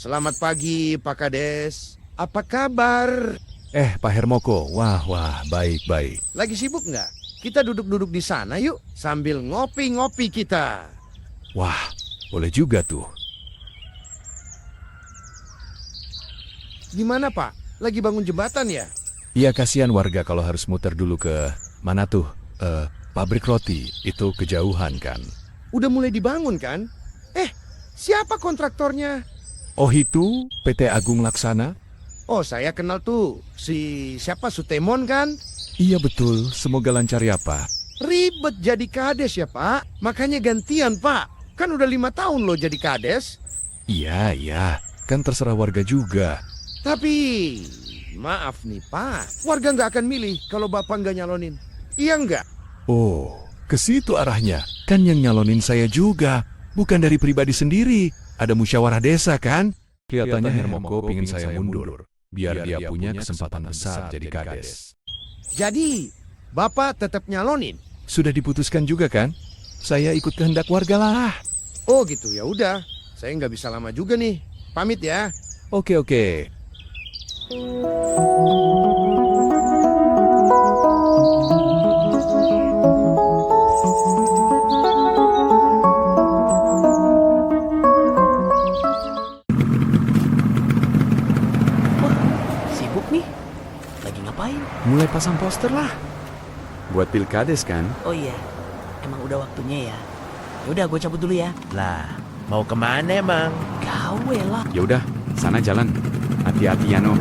Selamat pagi, Pak Kades. Apa kabar? Pak Hermoko, wah, baik. Lagi sibuk nggak? Kita duduk-duduk di sana yuk, sambil ngopi-ngopi kita. Wah, boleh juga tuh. Gimana, Pak? Lagi bangun jembatan ya? Iya, kasihan warga kalau harus muter dulu ke mana tuh? Pabrik roti, itu kejauhan kan. Udah mulai dibangun kan? Siapa kontraktornya? Oh itu, PT Agung Laksana? Oh, saya kenal tuh. Siapa, Sutemon kan? Iya betul, semoga lancar ya Pak. Ribet jadi kades ya, Pak. Makanya gantian, Pak. Kan udah 5 tahun loh jadi kades. Iya, kan terserah warga juga. Tapi, maaf nih, Pak. Warga nggak akan milih kalau Bapak nggak nyalonin. Iya nggak? Oh, ke situ arahnya. Kan yang nyalonin saya juga, bukan dari pribadi sendiri. Ada musyawarah desa kan? Kelihatannya Hermoko pingin saya mundur, biar dia punya kesempatan besar jadi kades. Jadi, Bapak tetap nyalonin? Sudah diputuskan juga kan? Saya ikut kehendak warga lah. Oh gitu, ya udah. Saya nggak bisa lama juga nih. Pamit ya. Oke. Sibuk nih? Lagi ngapain? Mulai pasang poster lah. Buat pilkades kan? Oh iya, emang udah waktunya ya. Yaudah, gue cabut dulu ya. Lah, mau kemana emang? Gawe lah. Ya udah, sana jalan. Hati-hati ya no.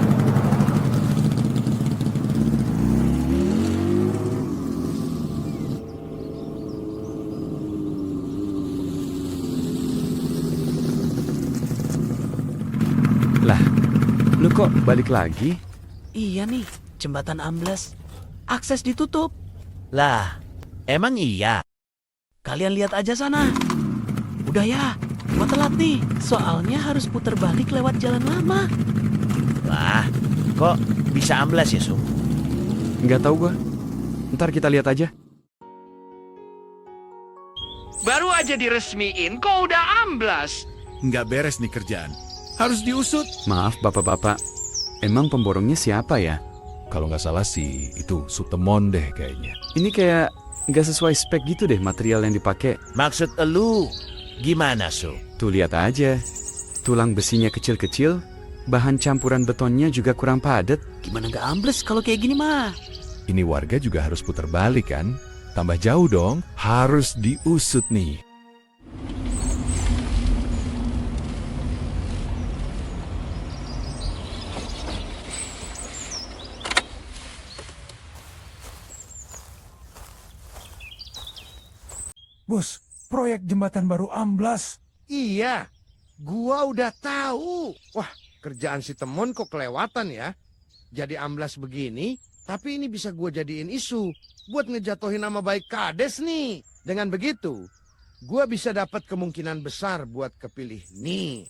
Lah, lu kok balik lagi? Iya nih, jembatan amblas. Akses ditutup. Lah, emang iya? Kalian lihat aja sana. Udah ya, gua telat nih. Soalnya harus puter balik lewat jalan lama. Wah, kok bisa amblas ya, Sum? Nggak tahu gua. Ntar kita lihat aja. Baru aja diresmiin, kok udah amblas? Nggak beres nih kerjaan. Harus diusut. Maaf bapak-bapak, emang pemborongnya siapa ya? Kalau nggak salah sih itu Sutemon deh kayaknya. Ini kayak nggak sesuai spek gitu deh material yang dipakai. Maksud elu gimana, Sum? Tuh lihat aja, tulang besinya kecil-kecil, bahan campuran betonnya juga kurang padat. Gimana nggak ambles kalau kayak gini mah? Ini warga juga harus putar balik kan? Tambah jauh dong, harus diusut nih. Bos, proyek jembatan baru amblas. Iya, gua udah tahu. Wah, kerjaan si Temon kok kelewatan ya. Jadi amblas begini, tapi ini bisa gua jadiin isu buat ngejatuhin nama baik kades nih. Dengan begitu, gua bisa dapat kemungkinan besar buat kepilih nih.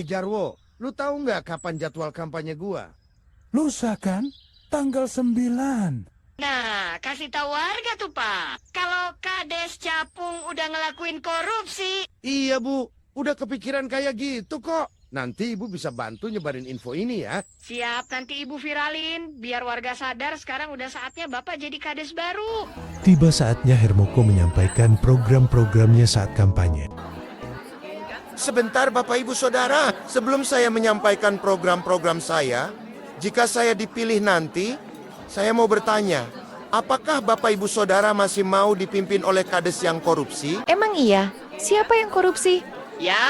Jarwo, lu tahu nggak kapan jadwal kampanye gua? Lusa kan? Tanggal 9. Nah, kasih tahu warga tuh, Pak. Kalau Kades Capung udah ngelakuin korupsi. Iya, Bu. Udah kepikiran kayak gitu kok. Nanti Ibu bisa bantu nyebarin info ini ya. Siap, nanti Ibu viralin. Biar warga sadar sekarang udah saatnya Bapak jadi Kades baru. Tiba saatnya Hermoko menyampaikan program-programnya saat kampanye. Sebentar Bapak Ibu Saudara, sebelum saya menyampaikan program-program saya, jika saya dipilih nanti, saya mau bertanya, apakah Bapak Ibu Saudara masih mau dipimpin oleh kades yang korupsi? Emang iya? Siapa yang korupsi? Ya,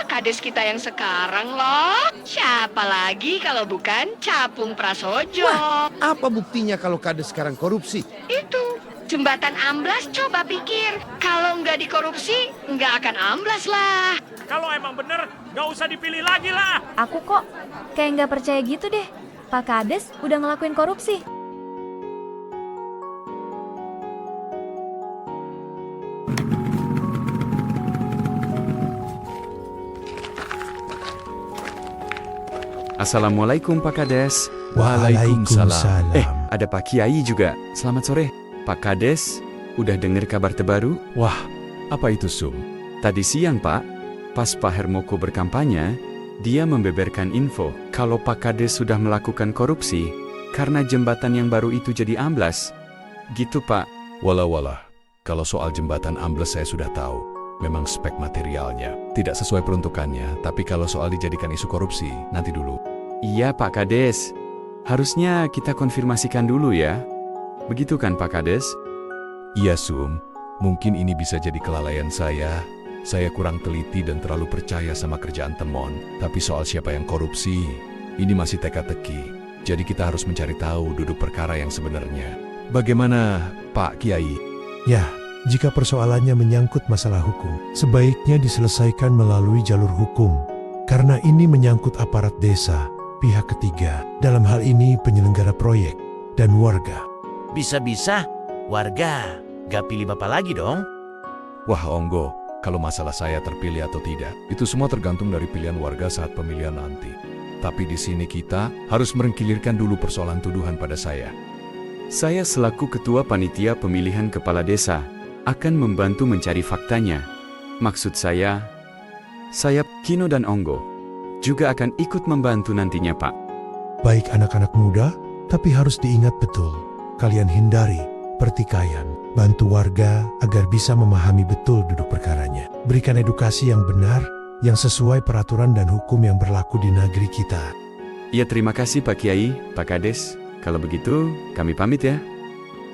Kades kita yang sekarang loh. Siapa lagi kalau bukan Capung Prasojo? Wah, apa buktinya kalau kades sekarang korupsi? Itu, jembatan amblas coba pikir. Kalau nggak dikorupsi, nggak akan amblas lah. Kalau emang bener, nggak usah dipilih lagi lah. Aku kok kayak nggak percaya gitu deh. Pak Kades udah ngelakuin korupsi. Assalamualaikum Pak Kades. Waalaikumsalam. Ada Pak Kiai juga. Selamat sore. Pak Kades, udah dengar kabar terbaru? Wah, apa itu Sum? Tadi siang Pak, pas Pak Hermoko berkampanye, Dia membeberkan info kalau Pak Kades sudah melakukan korupsi karena jembatan yang baru itu jadi amblas. Gitu, Pak. Walah, kalau soal jembatan ambles saya sudah tahu. Memang spek materialnya tidak sesuai peruntukannya, tapi kalau soal dijadikan isu korupsi, nanti dulu. Iya, Pak Kades. Harusnya kita konfirmasikan dulu ya. Begitu kan, Pak Kades? Iya, Sum. Mungkin ini bisa jadi kelalaian saya. Saya kurang teliti dan terlalu percaya sama kerjaan Temon. Tapi soal siapa yang korupsi, ini masih teka-teki. Jadi kita harus mencari tahu duduk perkara yang sebenarnya. Bagaimana, Pak Kiai? Ya, jika persoalannya menyangkut masalah hukum, sebaiknya diselesaikan melalui jalur hukum. Karena ini menyangkut aparat desa, pihak ketiga, dalam hal ini penyelenggara proyek, dan warga. Bisa-bisa warga gak pilih Bapak lagi dong. Wah, Onggo, kalau masalah saya terpilih atau tidak, itu semua tergantung dari pilihan warga saat pemilihan nanti. Tapi di sini kita harus merengkilirkan dulu persoalan tuduhan pada saya. Saya selaku Ketua Panitia Pemilihan Kepala Desa akan membantu mencari faktanya. Maksud saya Kino dan Onggo juga akan ikut membantu nantinya, Pak. Baik anak-anak muda, tapi harus diingat betul, kalian hindari pertikaian, bantu warga agar bisa memahami betul duduk perkaranya. Berikan edukasi yang benar, yang sesuai peraturan dan hukum yang berlaku di negeri kita. Ya, terima kasih Pak Kiai, Pak Kades. Kalau begitu, kami pamit ya.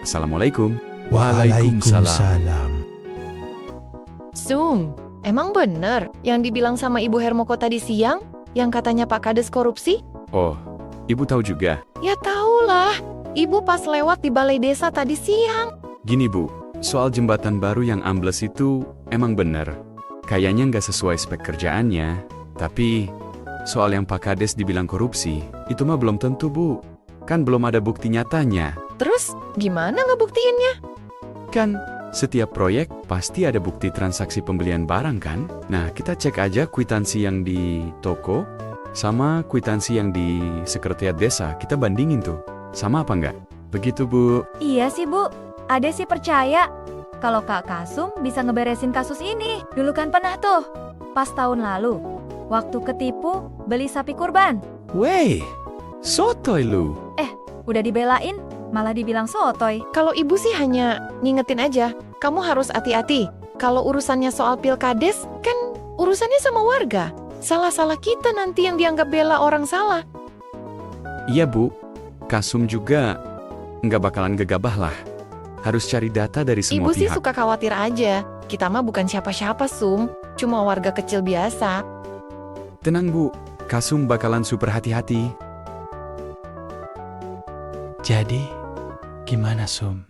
Assalamualaikum. Waalaikumsalam. Sum, emang bener yang dibilang sama Ibu Hermoko tadi siang? Yang katanya Pak Kades korupsi? Oh, Ibu tahu juga. Ya tahulah, Ibu pas lewat di balai desa tadi siang. Gini Bu, soal jembatan baru yang ambles itu emang bener. Kayaknya nggak sesuai spek kerjaannya. Tapi soal yang Pak Kades dibilang korupsi, itu mah belum tentu Bu. Kan belum ada bukti nyatanya. Terus gimana ngebuktiinnya? Kan setiap proyek pasti ada bukti transaksi pembelian barang kan? Nah, kita cek aja kwitansi yang di toko sama kwitansi yang di sekretariat desa. Kita bandingin tuh. Sama apa enggak? Begitu, Bu. Iya sih, Bu. Ade sih percaya kalau Kak Kasum bisa ngeberesin kasus ini. Dulu kan pernah tuh, pas tahun lalu, waktu ketipu beli sapi kurban. Wey, sotoy lu. Udah dibelain, malah dibilang sotoy. Kalau Ibu sih hanya ngingetin aja, kamu harus hati-hati. Kalau urusannya soal pilkades, kan urusannya sama warga. Salah-salah kita nanti yang dianggap bela orang salah. Iya, Bu. Kasum juga nggak bakalan gegabah lah. Harus cari data dari semua Ibu sih pihak. suka khawatir aja. Kita mah bukan siapa-siapa, Sum. Cuma warga kecil biasa. Tenang, Bu. Kasum bakalan super hati-hati. Jadi, gimana Sum?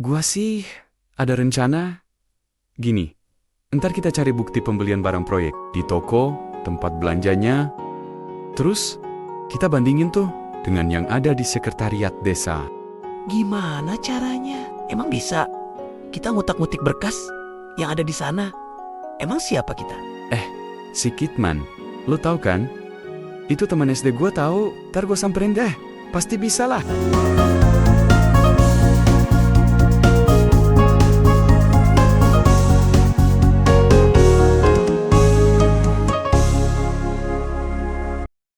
Gua sih ada rencana. Gini, ntar kita cari bukti pembelian barang proyek di toko, tempat belanjanya. Terus, kita bandingin tuh dengan yang ada di sekretariat desa. Gimana caranya? Emang bisa? Kita ngutak-ngutik berkas yang ada di sana. Emang siapa kita? Si Kitman, lo tahu kan? Itu teman SD gua tahu, ntar gua samperin deh. Pasti bisa lah.